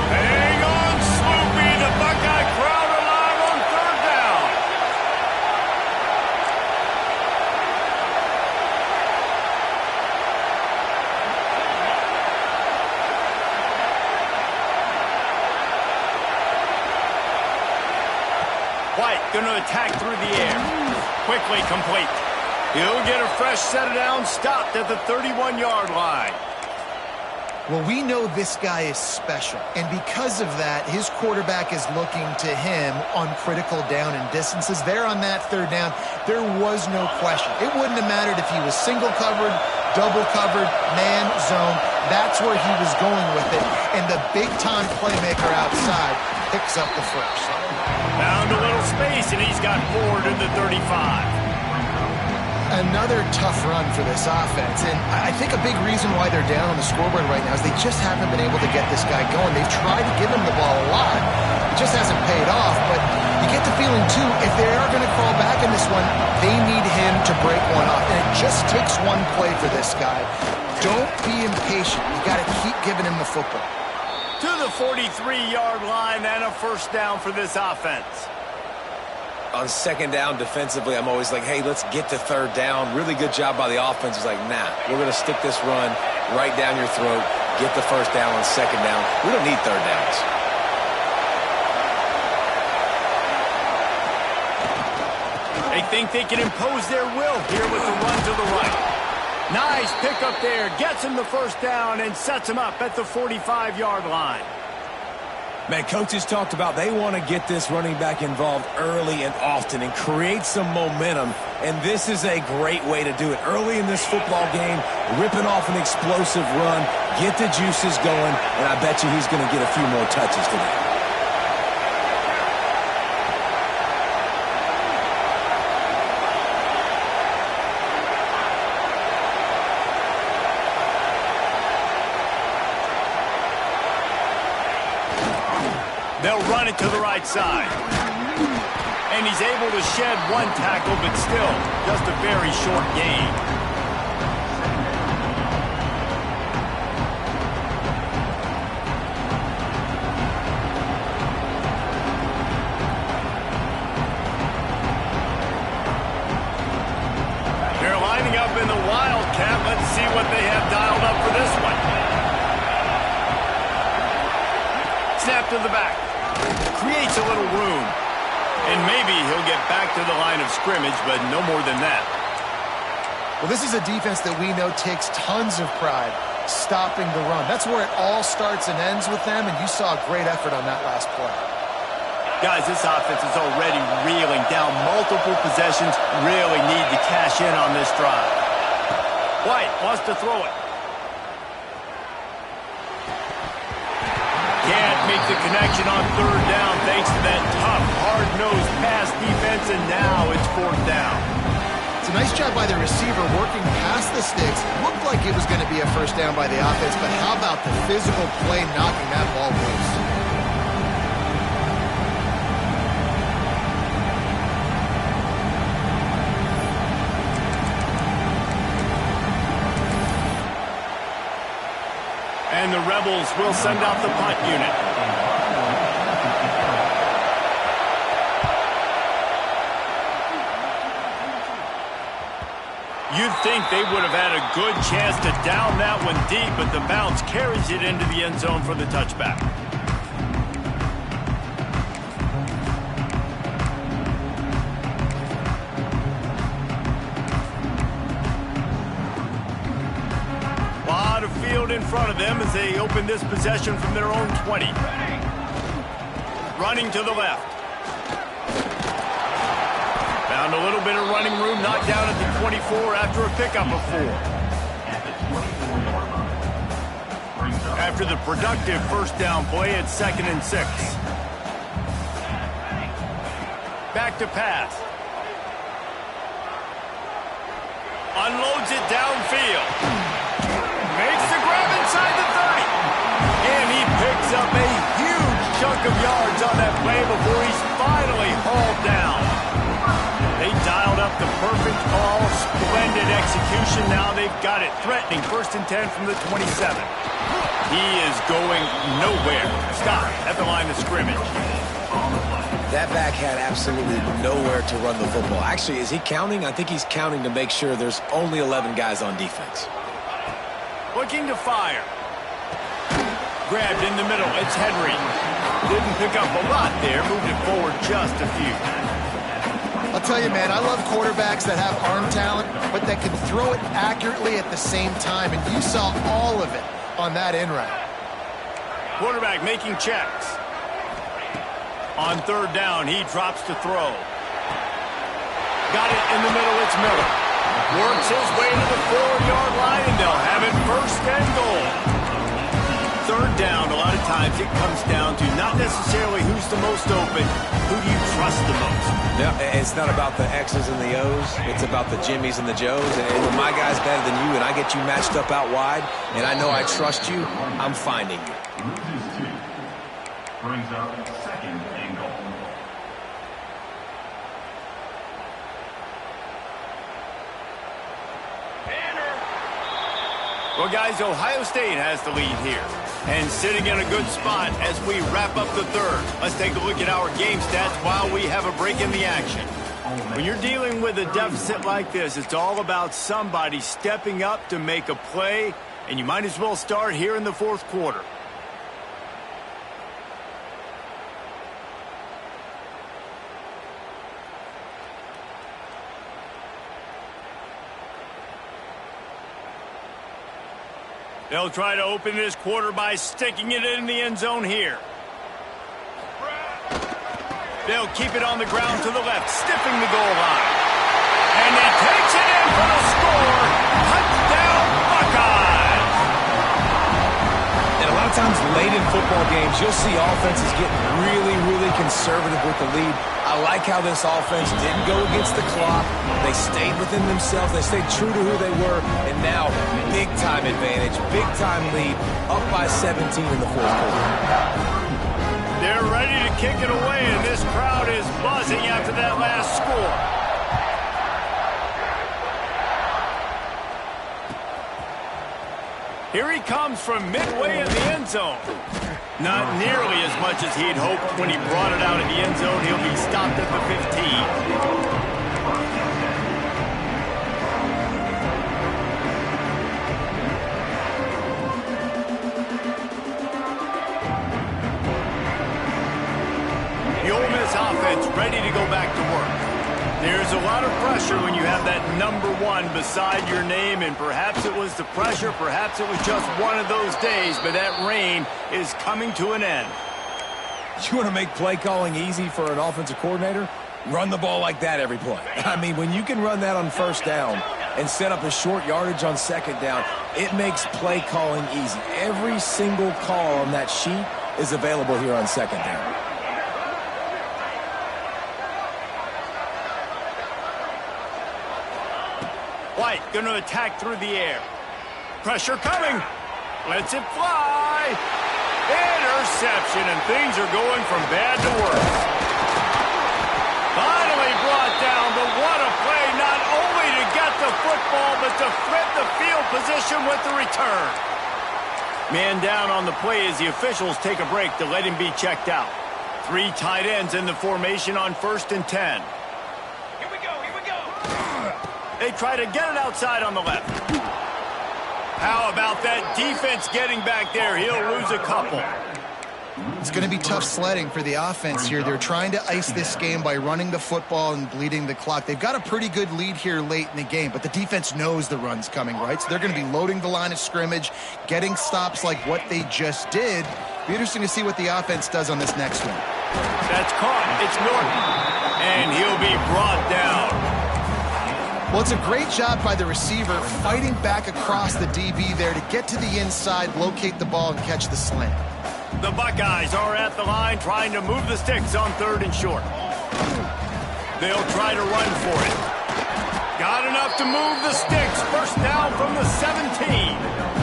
Hang on, Sloopy. The Buckeye crowd alive on third down. White going to attack through the air. Quickly complete. He'll get a fresh set down, stopped at the 31-yard line. Well, we know this guy is special, and because of that, his quarterback is looking to him on critical down and distances. There on that third down, there was no question. It wouldn't have mattered if he was single covered, double covered, man, zone. That's where he was going with it, and the big-time playmaker outside picks up the first. Found a little space, and he's got 4 to the 35. Another tough run for this offense, and I think a big reason why they're down on the scoreboard right now is they just haven't been able to get this guy going. They've tried to give him the ball a lot. It just hasn't paid off, but you get the feeling, too, if they are going to crawl back in this one, they need him to break one off, and it just takes one play for this guy. Don't be impatient. You got to keep giving him the football. To the 43-yard line and a first down for this offense. On second down defensively, I'm always like, hey, let's get to third down. Really good job by the offense. It's like, nah, we're going to stick this run right down your throat, get the first down on second down. We don't need third downs. They think they can impose their will here with the run to the right. Nice pickup there. Gets him the first down and sets him up at the 45-yard line. Man, coaches talked about they want to get this running back involved early and often and create some momentum, and this is a great way to do it. Early in this football game, ripping off an explosive run, get the juices going, and I bet you he's going to get a few more touches today. They'll run it to the right side. And he's able to shed one tackle, but still just a very short gain. They're lining up in the Wildcat. Let's see what they have dialed up for this one. Snap to the back. Creates a little room. And maybe he'll get back to the line of scrimmage, but no more than that. Well, this is a defense that we know takes tons of pride stopping the run. That's where it all starts and ends with them, and you saw a great effort on that last play. Guys, this offense is already reeling down multiple possessions. Really need to cash in on this drive. White wants to throw it. Can't make the connection on third down thanks to that tough, hard-nosed pass defense, and now it's fourth down. It's a nice job by the receiver working past the sticks. Looked like it was going to be a first down by the offense, but how about the physical play knocking that ball loose? And the Rebels will send out the punt unit. You'd think they would have had a good chance to down that one deep, but the bounce carries it into the end zone for the touchback. In front of them as they open this possession from their own 20. Running to the left. Found a little bit of running room, knocked down at the 24 after a pickup of 4. After the productive first down play, it's 2nd and 6. Back to pass. Unloads it downfield. Makes the grab inside the 30. And he picks up a huge chunk of yards on that play before he's finally hauled down. They dialed up the perfect call. Splendid execution. Now they've got it threatening 1st and 10 from the 27. He is going nowhere. Stop at the line of scrimmage. That back had absolutely nowhere to run the football. Actually, is he counting? I think he's counting to make sure there's only 11 guys on defense. Looking to fire. Grabbed in the middle. It's Henry. Didn't pick up a lot there. Moved it forward just a few. I'll tell you, man, I love quarterbacks that have arm talent, but that can throw it accurately at the same time. And you saw all of it on that in route. Quarterback making checks. On third down, he drops to throw. Got it in the middle. It's Miller. Works his way to the 4-yard line, and they'll have it 1st and goal. Third down, a lot of times it comes down to not necessarily who's the most open, who do you trust the most? No, it's not about the X's and the O's. It's about the Jimmys and the Joes. And when my guy's better than you and I get you matched up out wide, and I know I trust you, I'm finding you. Brings up 2nd and goal. Well, guys, Ohio State has the lead here. And sitting in a good spot as we wrap up the third. Let's take a look at our game stats while we have a break in the action. When you're dealing with a deficit like this, it's all about somebody stepping up to make a play, and you might as well start here in the fourth quarter. They'll try to open this quarter by sticking it in the end zone here. They'll keep it on the ground to the left, stiffing the goal line. And he takes it in for the score. Touchdown, Buckeyes! And a lot of times late in football games, you'll see offenses getting really conservative with the lead. I like how this offense didn't go against the clock. They stayed within themselves. They stayed true to who they were. And now, big-time advantage, big-time lead, up by 17 in the fourth quarter. They're ready to kick it away, and this crowd is buzzing after that last score. Here he comes from midway in the end zone. Not nearly as much as he'd hoped when he brought it out of the end zone. He'll be stopped at the 15. The Ole Miss offense ready to go back to work. There's a lot of pressure when you have that number one beside your name, and perhaps it was the pressure, perhaps it was just one of those days, but that reign is coming to an end. You want to make play calling easy for an offensive coordinator? Run the ball like that every play. I mean, when you can run that on first down and set up a short yardage on second down, it makes play calling easy. Every single call on that sheet is available here on second down. White going to attack through the air. Pressure coming. Lets it fly. Interception, and things are going from bad to worse. Finally brought down, but what a play, not only to get the football, but to flip the field position with the return. Man down on the play as the officials take a break to let him be checked out. 3 tight ends in the formation on 1st and 10. They try to get it outside on the left. How about that defense getting back there? He'll lose a couple. It's going to be tough sledding for the offense here. They're trying to ice this game by running the football and bleeding the clock. They've got a pretty good lead here late in the game, but the defense knows the run's coming, right? So they're going to be loading the line of scrimmage, getting stops like what they just did. Be interesting to see what the offense does on this next one. That's caught. It's Norton. And he'll be brought down. Well, it's a great job by the receiver fighting back across the DB there to get to the inside, locate the ball, and catch the slant. The Buckeyes are at the line trying to move the sticks on 3rd and short. They'll try to run for it. Got enough to move the sticks. First down from the 17.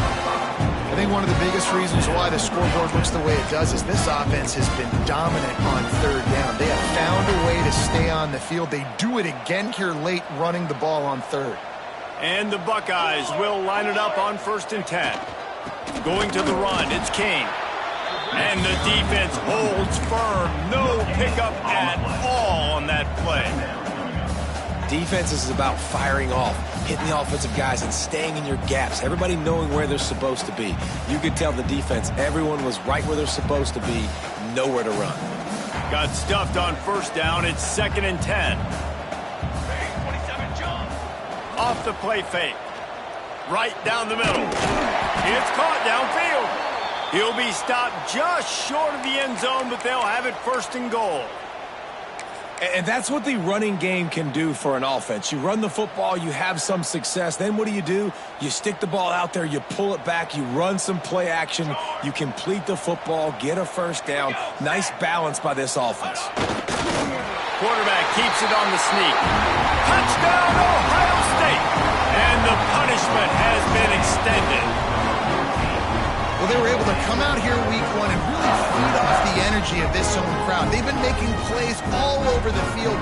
I think one of the biggest reasons why the scoreboard looks the way it does is this offense has been dominant on 3rd down. They have found a way to stay on the field. They do it again here late, running the ball on 3rd. And the Buckeyes will line it up on 1st and 10. Going to the run, it's King. And the defense holds firm. No pickup at all on that play. Defense is about firing off, hitting the offensive guys and staying in your gaps. Everybody knowing where they're supposed to be. You could tell the defense, everyone was right where they're supposed to be, nowhere to run. Got stuffed on 1st down. It's 2nd and 10. Off the play fake. Right down the middle. It's caught downfield. He'll be stopped just short of the end zone, but they'll have it 1st and goal. And that's what the running game can do for an offense. You run the football, you have some success. Then what do? You stick the ball out there, you pull it back, you run some play action, you complete the football, get a 1st down. Nice balance by this offense. Quarterback keeps it on the sneak. Touchdown, Ohio State! And the punishment has been extended. Well, they were able to come out here week 1 and really feed off the energy of this home crowd. They've been making plays all over the field.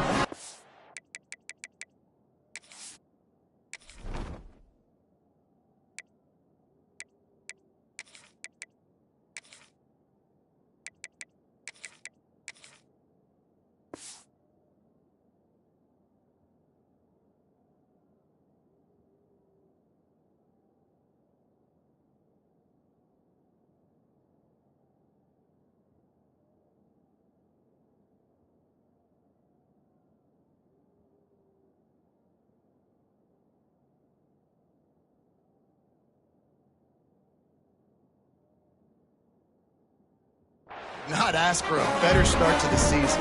not ask for a better start to the season.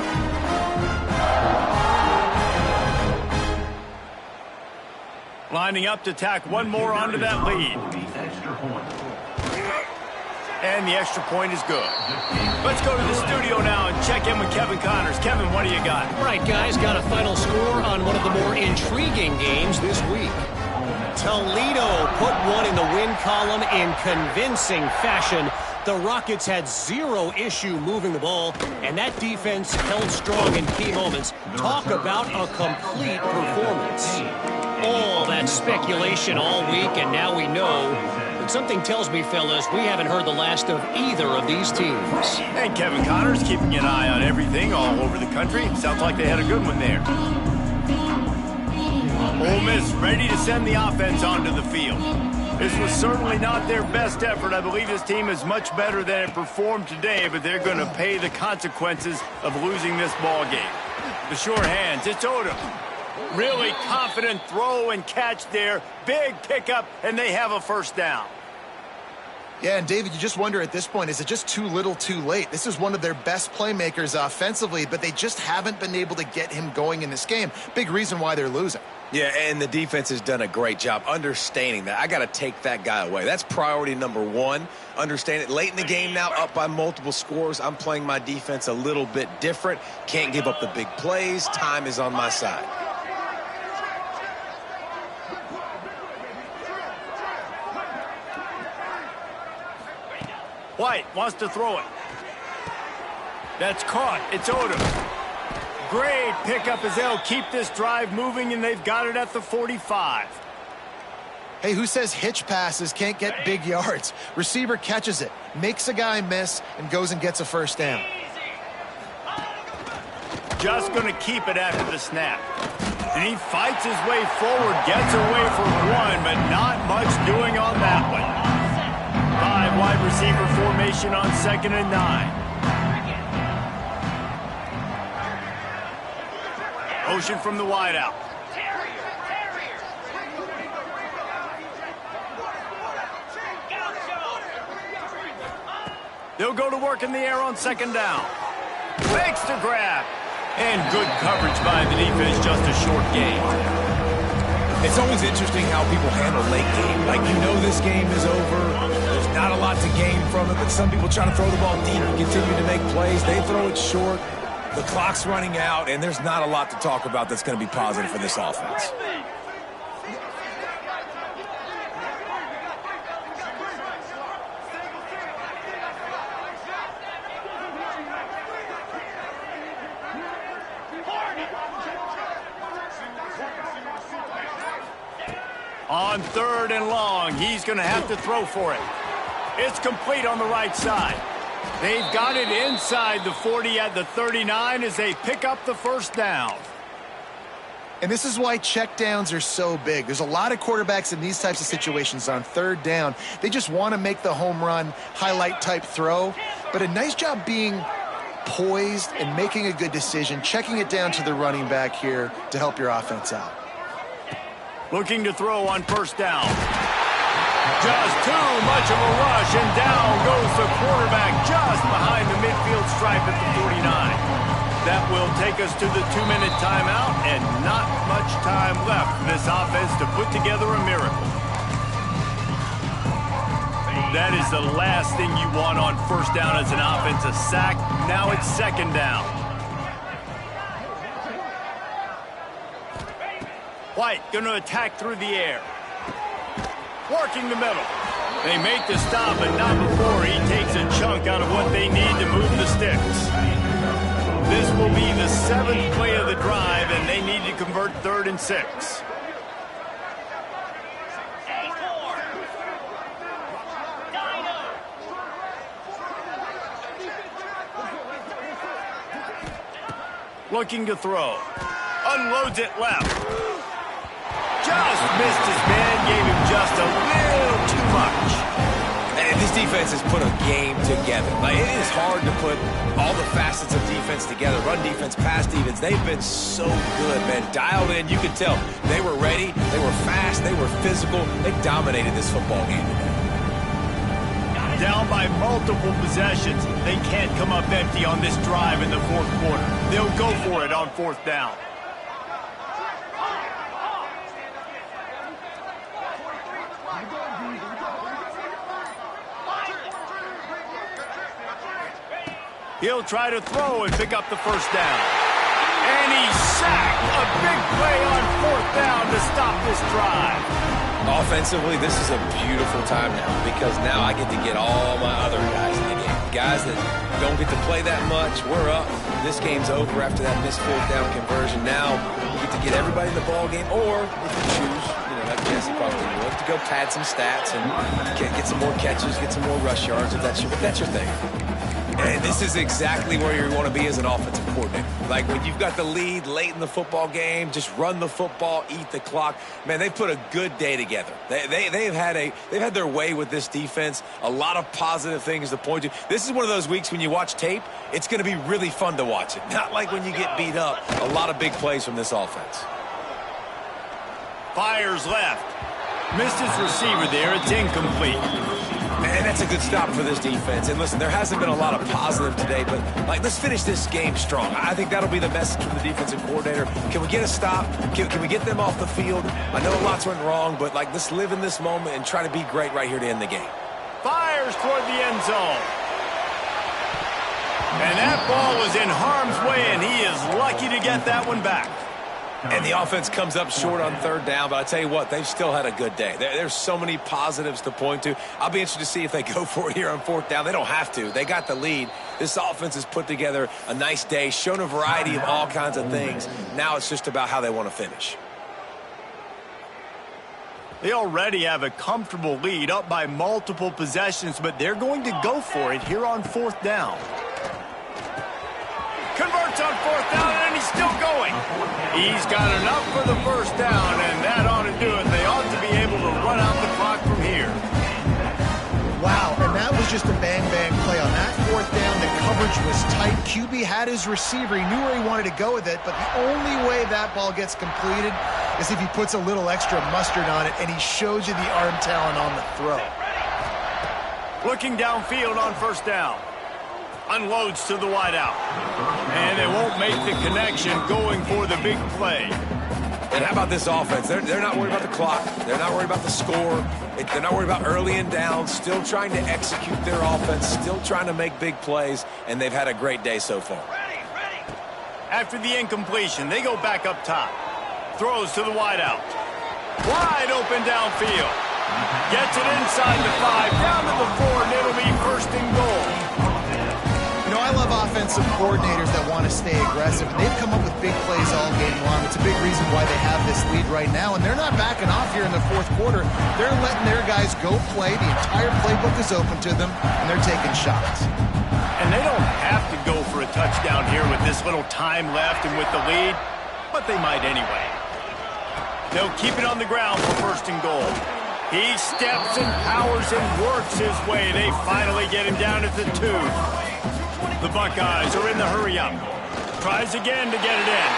Lining up to tack one more onto that lead. And the extra point is good. Let's go to the studio now and check in with Kevin Connors. Kevin, what do you got? All right, guys, got a final score on one of the more intriguing games this week. Toledo put one in the win column in convincing fashion. The Rockets had zero issue moving the ball, and that defense held strong in key moments. Talk about a complete performance. All that speculation all week, and now we know. But something tells me, fellas, we haven't heard the last of either of these teams. And Kevin Connors keeping an eye on everything all over the country. Sounds like they had a good one there. Ole Miss ready to send the offense onto the field. This was certainly not their best effort. I believe this team is much better than it performed today, but they're going to pay the consequences of losing this ball game. The short hands, it's Odom. Really confident throw and catch there. Big pickup, and they have a first down. Yeah, and David, you just wonder at this point, is it just too little too late? This is one of their best playmakers offensively, but they just haven't been able to get him going in this game. Big reason why they're losing. Yeah, and the defense has done a great job understanding that. I got to take that guy away. That's priority number one. Understand it. Late in the game now, up by multiple scores. I'm playing my defense a little bit different. Can't give up the big plays. Time is on my side. White wants to throw it. That's caught. It's Odom. Great pickup as they'll keep this drive moving, and they've got it at the 45. Hey, who says hitch passes can't get big yards? Receiver catches it, makes a guy miss, and goes and gets a first down. Just going to keep it after the snap. And he fights his way forward, gets away for one, but not much doing on that one. 5 wide receiver formation on 2nd and 9. Motion from the wideout. They'll go to work in the air on 2nd down. Makes the grab. And good coverage by the defense, just a short gain. It's always interesting how people handle late game. Like, you know this game is over. There's not a lot to gain from it, but some people try to throw the ball deep and continue to make plays. They throw it short. The clock's running out, and there's not a lot to talk about that's going to be positive for this offense. On 3rd and long, he's going to have to throw for it. It's complete on the right side. They've got it inside the 40 at the 39 as they pick up the first down. And this is why checkdowns are so big. There's a lot of quarterbacks in these types of situations on 3rd down. They just want to make the home run, highlight type throw. But a nice job being poised and making a good decision, checking it down to the running back here to help your offense out. Looking to throw on 1st down. Just too much of a rush, and down goes the quarterback just behind the midfield stripe at the 49. That will take us to the 2-minute timeout, and not much time left for this offense to put together a miracle. That is the last thing you want on 1st down as an offense, a sack. Now it's 2nd down. White going to attack through the air. Working the middle. They make the stop, but not before he takes a chunk out of what they need to move the sticks. This will be the 7th play of the drive, and they need to convert 3rd and 6. Looking to throw. Unloads it left. Just missed his man, gave him just a little too much. And this defense has put a game together. Like, it is hard to put all the facets of defense together. Run defense, pass defense. They've been so good, man. Dialed in, you can tell. They were ready. They were fast. They were physical. They dominated this football game today. Down by multiple possessions, they can't come up empty on this drive in the fourth quarter. They'll go for it on fourth down. He'll try to throw and pick up the first down. And he's sacked. A big play on fourth down to stop this drive. Offensively, this is a beautiful time now because now I get to get all my other guys in the game. Guys that don't get to play that much, we're up. This game's over after that missed fourth down conversion. Now we get to get everybody in the ball game, or if you choose, like Jesse probably would, to go pad some stats and get some more catches, get some more rush yards if that's your thing. And this is exactly where you want to be as an offensive coordinator. Like when you've got the lead late in the football game, just run the football, eat the clock. Man, they put a good day together. They've had their way with this defense. A lot of positive things to point to. This is one of those weeks when you watch tape, it's going to be really fun to watch it. Not like when you get beat up. A lot of big plays from this offense. Fires left. Missed his receiver there. It's incomplete. Man, that's a good stop for this defense. And listen, there hasn't been a lot of positive today, but let's finish this game strong. I think that'll be the message from the defensive coordinator. Can we get a stop? Can we get them off the field? I know lots went wrong, but let's live in this moment and try to be great right here to end the game. Fires toward the end zone. And that ball was in harm's way, and he is lucky to get that one back. And the offense comes up short on third down, but I tell you what, they've still had a good day. There's so many positives to point to. I'll be interested to see if they go for it here on fourth down. They don't have to. They got the lead. This offense has put together a nice day, shown a variety of all kinds of things. Now it's just about how they want to finish. They already have a comfortable lead, up by multiple possessions, but they're going to go for it here on fourth down. Converts on fourth down, and he's still going. He's got enough for the first down, and that ought to do it. They ought to be able to run out the clock from here. Wow, and that was just a bang-bang play. On that fourth down, the coverage was tight. QB had his receiver. He knew where he wanted to go with it, but the only way that ball gets completed is if he puts a little extra mustard on it, and he shows you the arm talent on the throw. Looking downfield on first down. Unloads to the wideout. And they won't make the connection going for the big play. And how about this offense? They're not worried about the clock. They're not worried about the score. They're not worried about early and down. Still trying to execute their offense. Still trying to make big plays. And they've had a great day so far. After the incompletion, they go back up top. Throws to the wideout. Wide open downfield. Gets it inside the 5. Down to the 4, and it'll be first and goal. You know, I love offensive coordinators that want to stay aggressive. They've come up with big plays all game long. It's a big reason why they have this lead right now, and they're not backing off here in the fourth quarter. They're letting their guys go play. The entire playbook is open to them, and they're taking shots. And they don't have to go for a touchdown here with this little time left and with the lead, but they might anyway. They'll keep it on the ground for first and goal. He steps and powers and works his way. They finally get him down at the 2. The Buckeyes are in the hurry-up. Tries again to get it in.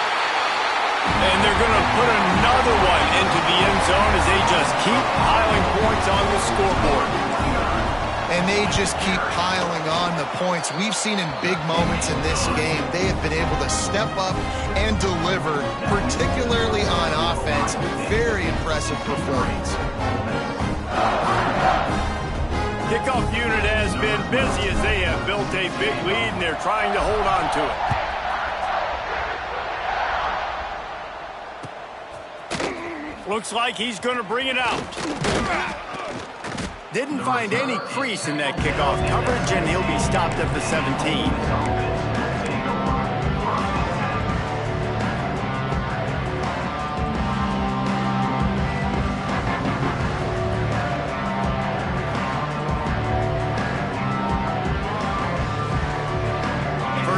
And they're going to put another one into the end zone as they just keep piling points on the scoreboard. And they just keep piling on the points. We've seen in big moments in this game, they have been able to step up and deliver, particularly on offense. Very impressive performance. Kickoff unit has been busy as they have built a big lead, and they're trying to hold on to it. Looks like he's going to bring it out. Didn't find any crease in that kickoff coverage, and he'll be stopped at the 17.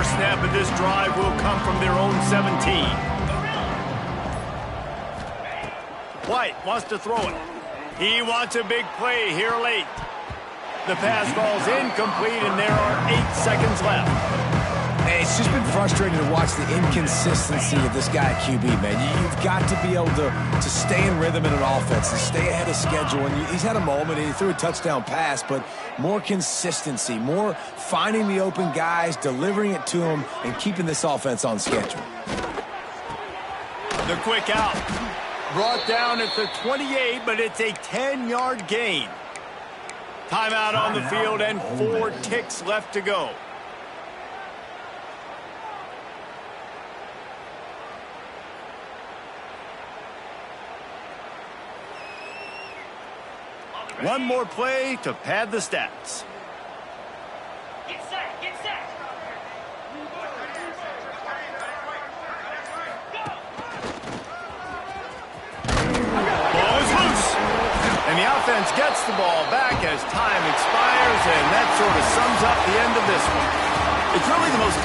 Snap of this drive will come from their own 17. White wants to throw it. He wants a big play here late. The pass falls incomplete, and there are 8 seconds left. And it's just been frustrating to watch the inconsistency of this guy at QB, man. You've got to be able to stay in rhythm in an offense and stay ahead of schedule. And he's had a moment, and he threw a touchdown pass, but more consistency, more finding the open guys, delivering it to them, and keeping this offense on schedule. The quick out. Brought down at the 28, but it's a 10-yard gain. Timeout on the field and 4 ticks left to go. One more play to pad the stats. Get set, get set. Ball is loose. And the offense gets the ball back as time expires, and that sort of sums up the end of this one. It's really the most